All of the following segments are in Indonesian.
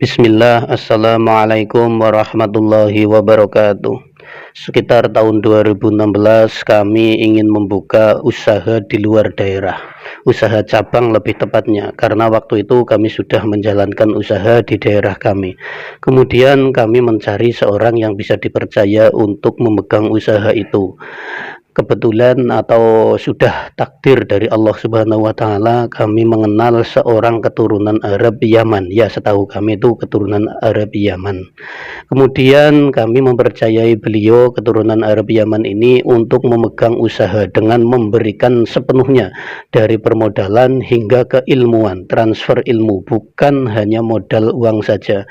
Bismillah, Assalamualaikum warahmatullahi wabarakatuh. Sekitar tahun 2016 kami ingin membuka usaha di luar daerah, usaha cabang lebih tepatnya, karena waktu itu kami sudah menjalankan usaha di daerah kami. Kemudian kami mencari seorang yang bisa dipercaya untuk memegang usaha itu. Kebetulan atau sudah takdir dari Allah Subhanahu wa taala, kami mengenal seorang keturunan Arab Yaman. Ya, setahu kami itu keturunan Arab Yaman. Kemudian kami mempercayai beliau keturunan Arab Yaman ini untuk memegang usaha dengan memberikan sepenuhnya dari permodalan hingga keilmuan, transfer ilmu, bukan hanya modal uang saja.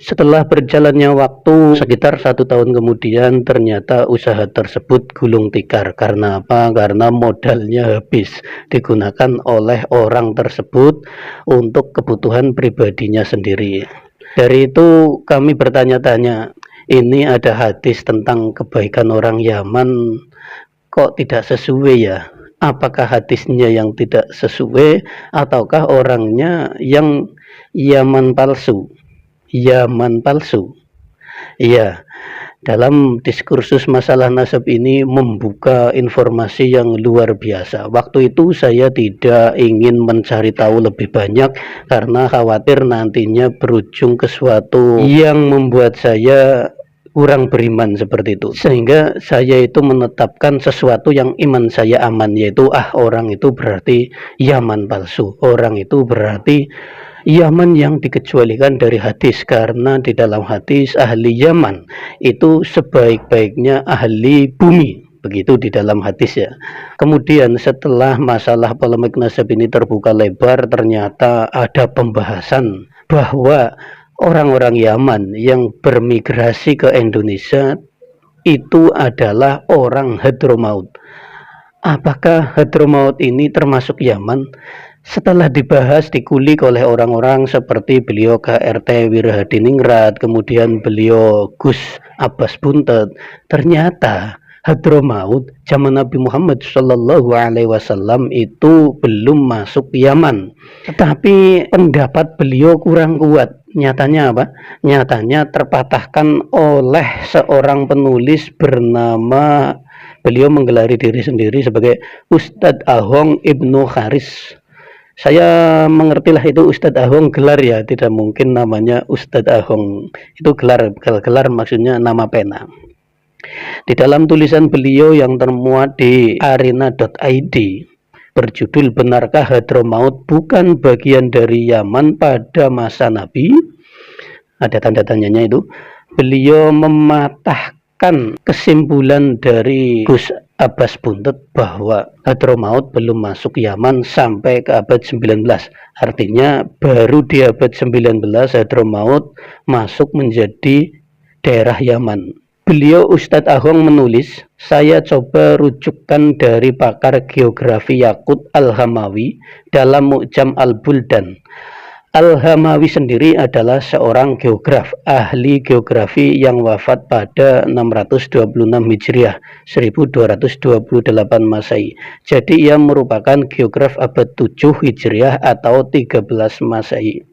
Setelah berjalannya waktu sekitar 1 tahun kemudian, ternyata usaha tersebut gulung tikar. Karena apa? Karena modalnya habis digunakan oleh orang tersebut untuk kebutuhan pribadinya sendiri. Dari itu kami bertanya-tanya, ini ada hadis tentang kebaikan orang Yaman, kok tidak sesuai ya? Apakah hadisnya yang tidak sesuai ataukah orangnya yang Yaman palsu? Yaman palsu. Iya, dalam diskursus masalah nasab ini membuka informasi yang luar biasa. Waktu itu saya tidak ingin mencari tahu lebih banyak karena khawatir nantinya berujung ke suatu yang membuat saya kurang beriman seperti itu. Sehingga saya itu menetapkan sesuatu yang iman saya aman, yaitu orang itu berarti Yaman palsu. Orang itu berarti Yaman yang dikecualikan dari hadis, karena di dalam hadis ahli Yaman itu sebaik-baiknya ahli bumi, begitu di dalam hadis ya. Kemudian setelah masalah polemik nasab ini terbuka lebar, ternyata ada pembahasan bahwa orang-orang Yaman yang bermigrasi ke Indonesia itu adalah orang Hadramaut. Apakah Hadramaut ini termasuk Yaman? Setelah dibahas, dikulik oleh orang-orang seperti beliau KRT Wirahadiningrat, kemudian beliau Gus Abbas Buntet, ternyata Hadramaut zaman Nabi Muhammad Shallallahu Alaihi Wasallam itu belum masuk Yaman. Tetapi pendapat beliau kurang kuat. Nyatanya apa? Nyatanya terpatahkan oleh seorang penulis bernama, beliau menggelari diri sendiri sebagai Ustadz Ahong Ibnu Haris. Saya mengertilah itu Ustadz Ahong gelar ya, tidak mungkin namanya Ustadz Ahong. Itu gelar, gelar maksudnya nama pena. Di dalam tulisan beliau yang termuat di arena.id berjudul Benarkah Hadramaut bukan bagian dari Yaman pada masa Nabi? Ada tanda tanyanya itu. Beliau mematahkan kesimpulan dari Gus Abbas Buntet bahwa Hadramaut belum masuk Yaman sampai ke abad 19. Artinya baru di abad 19 Hadramaut masuk menjadi daerah Yaman. Beliau Ustadz Ahong menulis, saya coba rujukkan dari pakar geografi Yakut Al-Hamawi dalam Mu'jam Al-Buldan. Al-Hamawi sendiri adalah seorang geograf, ahli geografi yang wafat pada 626 Hijriah, 1228 Masehi. Jadi ia merupakan geograf abad 7 Hijriah atau 13 Masehi.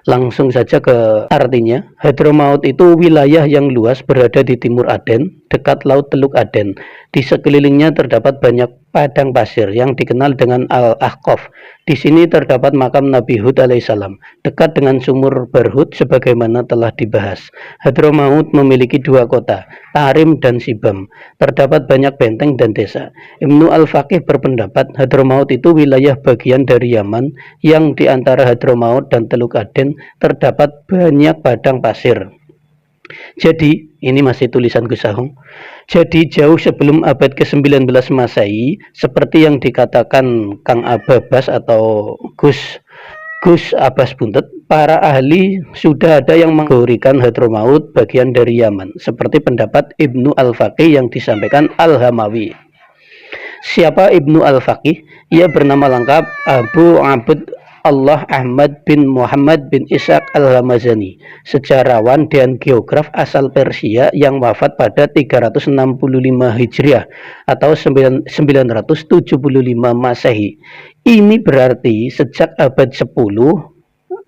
Langsung saja ke artinya. Hadramaut itu wilayah yang luas berada di timur Aden, dekat Laut Teluk Aden. Di sekelilingnya terdapat banyak padang pasir yang dikenal dengan Al-Ahqaf. Di sini terdapat makam Nabi Hud alaihissalam, dekat dengan sumur Barhut sebagaimana telah dibahas. Hadramaut memiliki 2 kota, Tarim dan Sibam. Terdapat banyak benteng dan desa. Ibnu Al-Faqih berpendapat Hadramaut itu wilayah bagian dari Yaman yang di antara Hadramaut dan Teluk Aden terdapat banyak padang pasir. Jadi, ini masih tulisan Gus Ahong. Jadi jauh sebelum abad ke-19 Masehi, seperti yang dikatakan Kang Abbas atau Gus Abbas Buntet, para ahli sudah ada yang mengkategorikan Hadramaut bagian dari Yaman, seperti pendapat Ibnu Al-Faqih yang disampaikan Al-Hamawi. Siapa Ibnu Al-Faqih? Ia bernama lengkap Abu Abd Allah Ahmad bin Muhammad bin Ishaq Al-Hamazani, sejarawan dan geograf asal Persia yang wafat pada 365 Hijriah atau 975 Masehi. Ini berarti sejak abad 10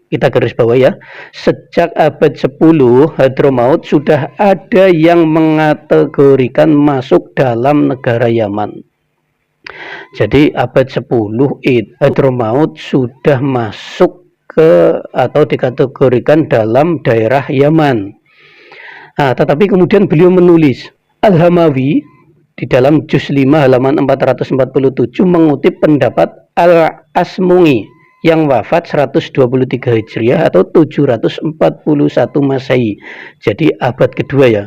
kita garis bawah ya, sejak abad 10 Hadramaut sudah ada yang mengategorikan masuk dalam negara Yaman. Jadi abad 10 itu Hadramaut sudah masuk ke atau dikategorikan dalam daerah Yaman. Nah, tetapi kemudian beliau menulis, Al-Hamawi di dalam juz 5 halaman 447 mengutip pendapat Al-Asmungi yang wafat 123 Hijriah atau 741 Masehi. Jadi abad kedua ya.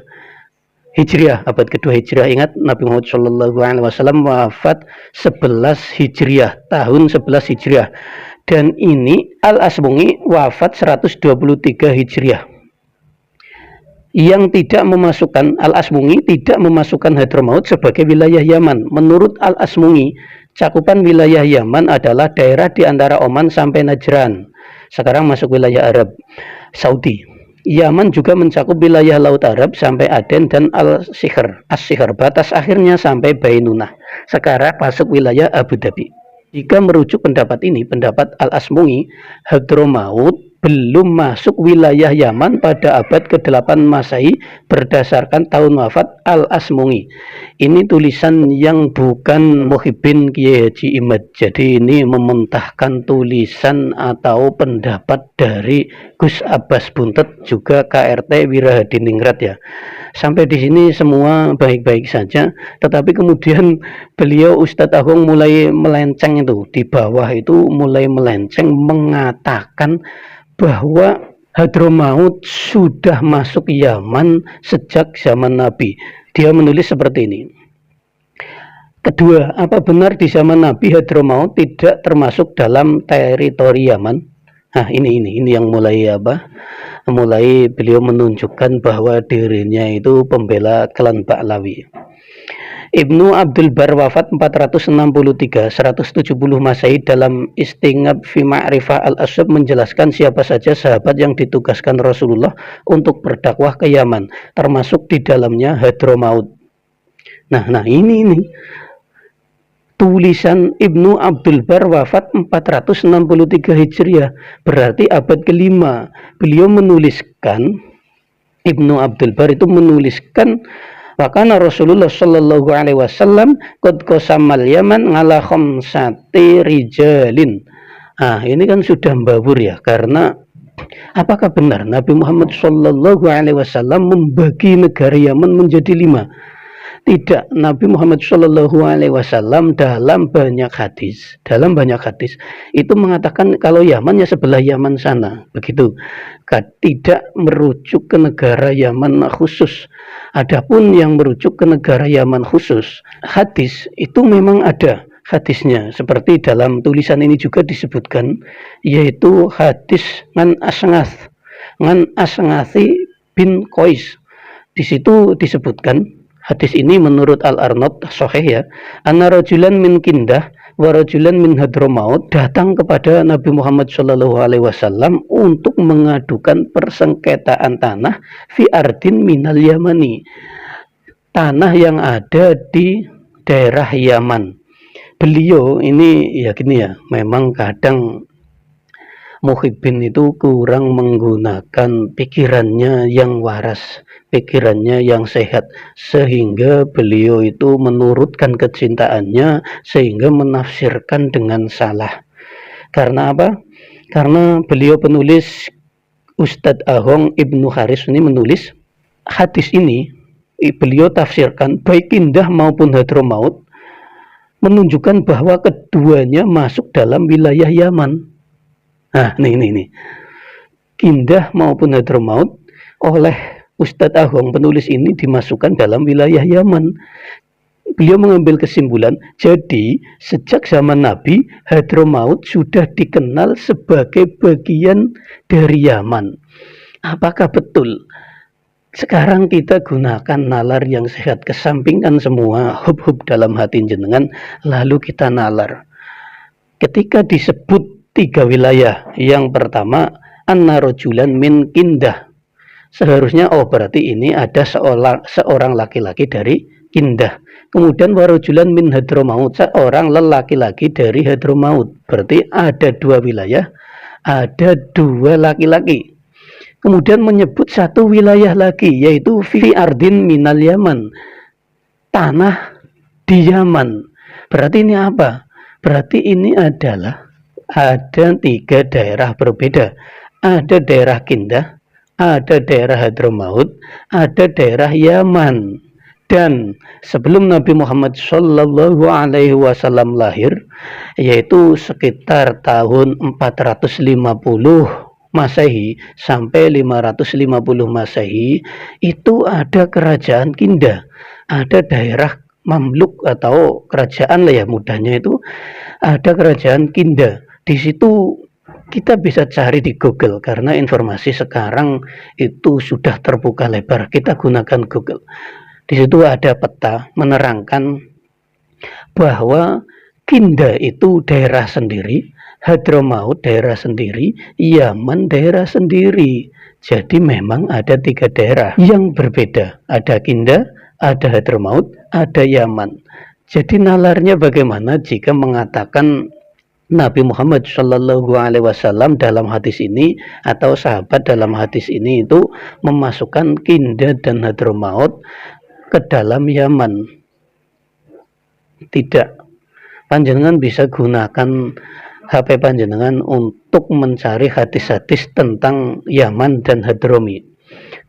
Hijriah, abad kedua Hijriah. Ingat Nabi Muhammad SAW wafat 11 Hijriah, tahun 11 Hijriah. Dan ini Al-Asmungi wafat 123 Hijriah. Yang tidak memasukkan, Al-Asmungi tidak memasukkan Hadramaut sebagai wilayah Yaman. Menurut Al-Asmungi, cakupan wilayah Yaman adalah daerah di antara Oman sampai Najran. Sekarang masuk wilayah Arab Saudi. Yaman juga mencakup wilayah Laut Arab sampai Aden dan As-Sikhr. Batas akhirnya sampai Bainunah. Sekarang masuk wilayah Abu Dhabi. Jika merujuk pendapat ini, pendapat Al-Asmungi, Hadramaut belum masuk wilayah Yaman pada abad ke-8 Masehi berdasarkan tahun wafat Al-Asmungi. Ini tulisan yang bukan Muhyiddin Kiai Haji Imad. Jadi ini mementahkan tulisan atau pendapat dari Gus Abbas Buntet juga KRT Wirahadiningrat ya. Sampai di sini semua baik-baik saja, tetapi kemudian beliau Ustadz Agung mulai melenceng itu, di bawah itu mulai melenceng mengatakan bahwa Hadramaut sudah masuk Yaman sejak zaman Nabi. Dia menulis seperti ini. Kedua, apa benar di zaman Nabi Hadramaut tidak termasuk dalam teritori Yaman? Nah, ini yang mulai mulai beliau menunjukkan bahwa dirinya itu pembela klan Ba'lawi. Ibnu Abdul Bar wafat 463 170 Masehi dalam Istinghab fi Ma'rifah al-Ashab menjelaskan siapa saja sahabat yang ditugaskan Rasulullah untuk berdakwah ke Yaman, termasuk di dalamnya Hadramaut. Nah ini tulisan Ibnu Abdul Bar wafat 463 Hijriah, berarti abad kelima. Beliau menuliskan, Ibnu Abdul Bar itu menuliskan, Wakana Rasulullah Shallallahu Alaihi Wasallam qad qasamal Yaman ala khamsati rijalin. Ini kan sudah mbabur ya, karena apakah benar Nabi Muhammad Shallallahu Alaihi Wasallam membagi negara Yaman menjadi 5? Tidak, Nabi Muhammad Shallallahu Alaihi Wasallam dalam banyak hadis itu mengatakan kalau Yaman ya sebelah Yaman sana, begitu. Tidak merujuk ke negara Yaman khusus. Adapun yang merujuk ke negara Yaman khusus, hadis itu memang ada hadisnya, seperti dalam tulisan ini juga disebutkan, yaitu hadis ngan Asngathi bin Qais. Di situ disebutkan, hadis ini menurut Al-Arnaud sahih ya, anna rajulan min Kindah wa rajulan min Hadramaut datang kepada Nabi Muhammad Shallallahu Alaihi Wasallam untuk mengadukan persengketaan tanah fi ardin minal Yamani, tanah yang ada di daerah Yaman. Beliau ini ya gini ya, memang kadang Muhyiddin itu kurang menggunakan pikirannya yang waras, pikirannya yang sehat, sehingga beliau itu menurutkan kecintaannya sehingga menafsirkan dengan salah. Karena apa? Karena beliau penulis Ustadz Ahong Ibnu Haris ini menulis hadis ini, beliau tafsirkan baik Kindah maupun Hadramaut menunjukkan bahwa keduanya masuk dalam wilayah Yaman. Nah, ini Kindah maupun Hadramaut oleh Ustadz Ahong penulis ini dimasukkan dalam wilayah Yaman. Beliau mengambil kesimpulan, jadi sejak zaman Nabi, Hadramaut sudah dikenal sebagai bagian dari Yaman. Apakah betul? Sekarang kita gunakan nalar yang sehat, kesampingkan semua hub-hub dalam hati jenengan, lalu kita nalar. Ketika disebut 3 wilayah, yang pertama anna rajulan min Kindah, seharusnya berarti ini ada seorang laki-laki dari Kindah. Kemudian warajulan min Hadramaut, seorang lelaki-laki dari Hadramaut, berarti ada 2 wilayah, ada 2 laki-laki. Kemudian menyebut satu wilayah lagi, yaitu fi ardin minal Yaman, tanah di Yaman. Berarti ini apa? Berarti ini adalah ada 3 daerah berbeda. Ada daerah Kindah, ada daerah Hadramaut, ada daerah Yaman. Dan sebelum Nabi Muhammad Shallallahu Alaihi Wasallam lahir, yaitu sekitar tahun 450 Masehi sampai 550 Masehi, itu ada kerajaan Kindah, ada daerah Mamluk atau kerajaan lah ya mudahnya, itu ada kerajaan Kindah. Di situ kita bisa cari di Google karena informasi sekarang itu sudah terbuka lebar. Kita gunakan Google. Di situ ada peta menerangkan bahwa Kindah itu daerah sendiri, Hadramaut daerah sendiri, Yaman daerah sendiri. Jadi memang ada 3 daerah yang berbeda. Ada Kindah, ada Hadramaut, ada Yaman. Jadi nalarnya bagaimana jika mengatakan Nabi Muhammad Shallallahu Alaihi Wasallam dalam hadis ini atau sahabat dalam hadis ini itu memasukkan Kindah dan Hadramaut ke dalam Yaman? Tidak. Panjenengan bisa gunakan HP panjenengan untuk mencari hadis-hadis tentang Yaman dan Hadrami.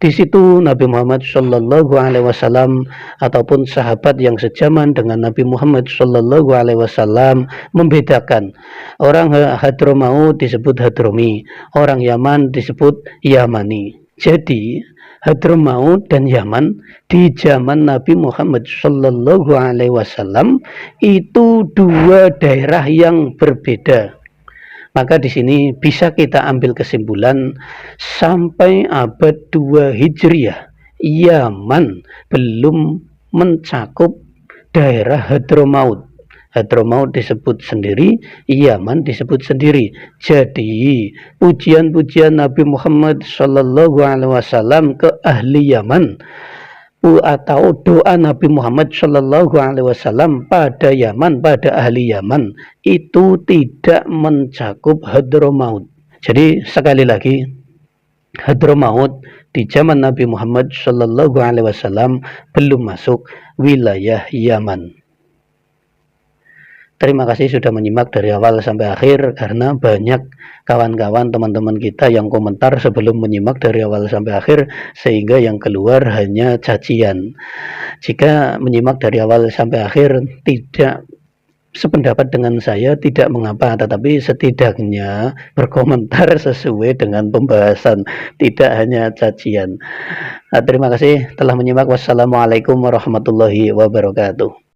Di situ Nabi Muhammad Shallallahu Alaihi Wasallam ataupun sahabat yang sejaman dengan Nabi Muhammad Shallallahu Alaihi Wasallam membedakan orang Hadramaut disebut Hadrami, orang Yaman disebut Yamani. Jadi Hadramaut dan Yaman di zaman Nabi Muhammad Shallallahu Alaihi Wasallam itu 2 daerah yang berbeda. Maka di sini bisa kita ambil kesimpulan sampai abad 2 Hijriah, Yaman belum mencakup daerah Hadramaut. Hadramaut disebut sendiri, Yaman disebut sendiri. Jadi pujian-pujian Nabi Muhammad Shallallahu Alaihi Wasallam ke ahli Yaman atau doa Nabi Muhammad Shallallahu Alaihi Wasallam pada Yaman, pada ahli Yaman itu tidak mencakup Hadramaut. Jadi sekali lagi, Hadramaut di zaman Nabi Muhammad Shallallahu Alaihi Wasallam belum masuk wilayah Yaman. Terima kasih sudah menyimak dari awal sampai akhir, karena banyak kawan-kawan teman-teman kita yang komentar sebelum menyimak dari awal sampai akhir sehingga yang keluar hanya cacian. Jika menyimak dari awal sampai akhir tidak sependapat dengan saya tidak mengapa, tetapi setidaknya berkomentar sesuai dengan pembahasan, tidak hanya cacian. Terima kasih telah menyimak. Wassalamualaikum warahmatullahi wabarakatuh.